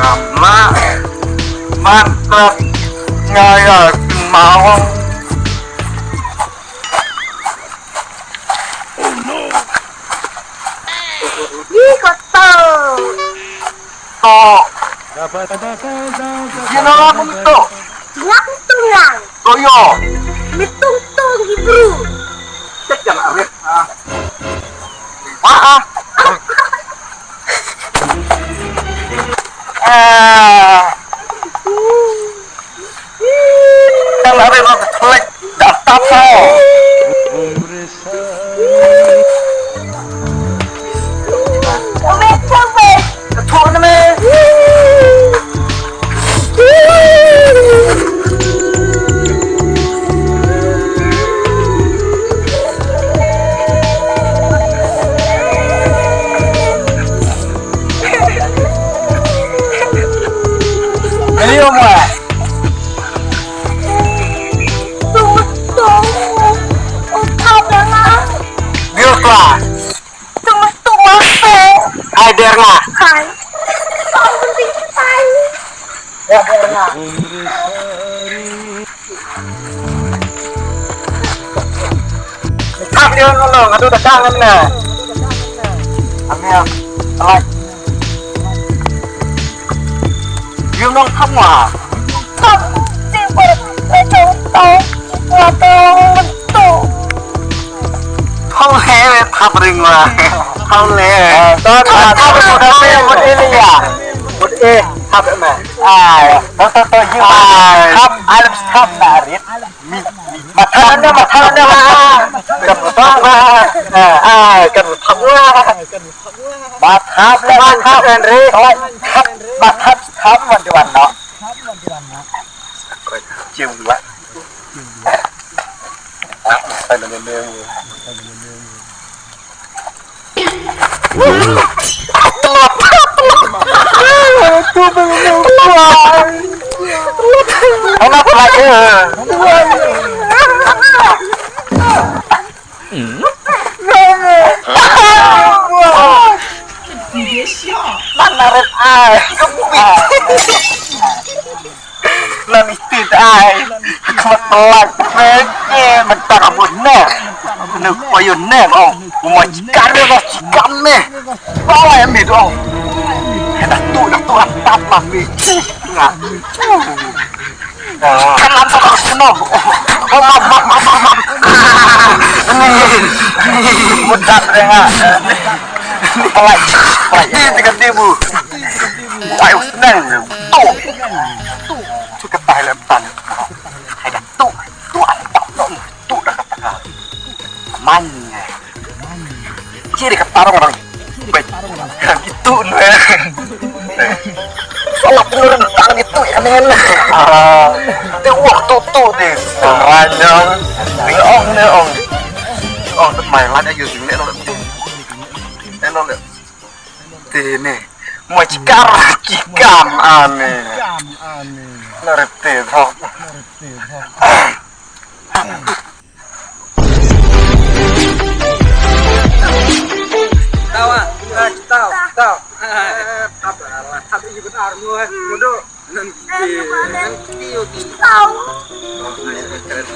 Nama mantap ngaya mau. Ih, kotor. Tok. Gino aku tok. Langsung lang. Toyo. Mitungtung Hebrew. Cek jangan arif. Ah. Kalau arif aku telek datap tau. Sobek. Ketua namanya. Ini semua. Tung-tung. Utap lang. Biarlah. Tung-tung apa? Hadir lah. Hai. Ang penting tayo. Ya biarlah. Tap dia ngolong, aduh udah kangen nih. Ambil, telat. Dia ngomong kamu ah. Không. Chỉ phải phải tung-tung. Tung-tung. Không lẽ thắp ring mà. Không lẽ. Tôi thắp một đôi một ini ya. Một e thắp vậy mà. Tôi như thắp ai làm thắp narit. Mặt thân đó mà. Cần một thắp mà. Cần một thắp quá. Mặt thắp lên mặt thắp lên đi. Mặt thắpวันที่วันเนาะchiều quáไปเร็วตลอดตัวเป็นเร็วเอามาไป你别笑，那哪人爱？那你ติดไอ้มาตลาดเป็นมันตระบุนแน่นึกไปอยู่แน่อ๋อมันจิกันเลยก็จิกันแน่บ้าอะไรมีด้วยดักตัวตับมันมีงะขนาดสักคนนึงนี่มุดดับเลยอ่ะอะไรนี่ติกันดีบูไปอุสนั่งตู้ชุดกระต่ายแล้วตันให้ดักตู้อันดับลงตู้ดักกระต่ายมันไงjadi kata orang baik itu nih salah penurun tangan itu ya nen itu waktu tuh deh ranjang neong temai lah dia usung neong tene mau cikam aneh ngerti toh tahu apa ini benar muat mudo nanti Tahu.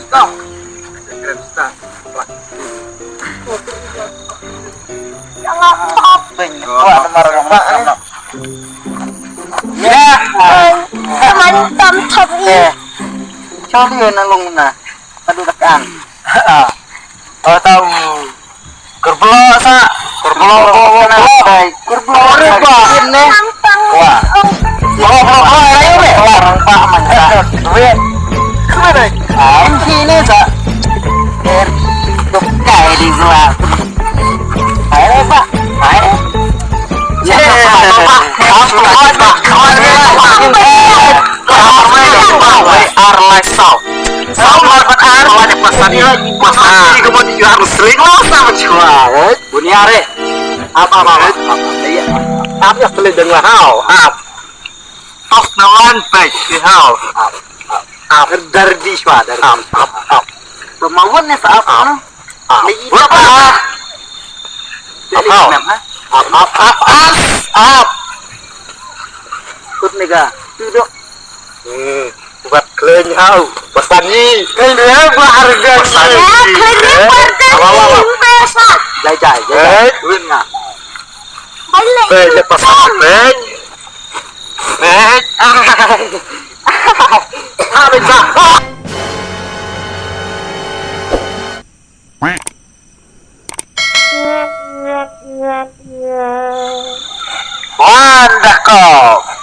tahu keren start Jangan top. wah marah ya Mantam top ini. cho dia nalung na aduh tekan tahu Kerbelo sa, kerbelo baik, kerbelo riba ini, wah, ayo deh, orang pak mantap, duit, kemana? Ini sa, dari tukai di gelar, ayo pak, ayo, Sama benar, ada pesan lagi pesan. Kemudian harus sering lah sama cewek. Bunyare, apa? Iya, tapi sering dengar hal. Tos nawan baik di hal. Dari di swa dari. Pemawan nih saat apa? Berapa? up kut nih duduk buat kalian hau pesani ini harga pesani jai duit nggak pesan bisa Wanda kok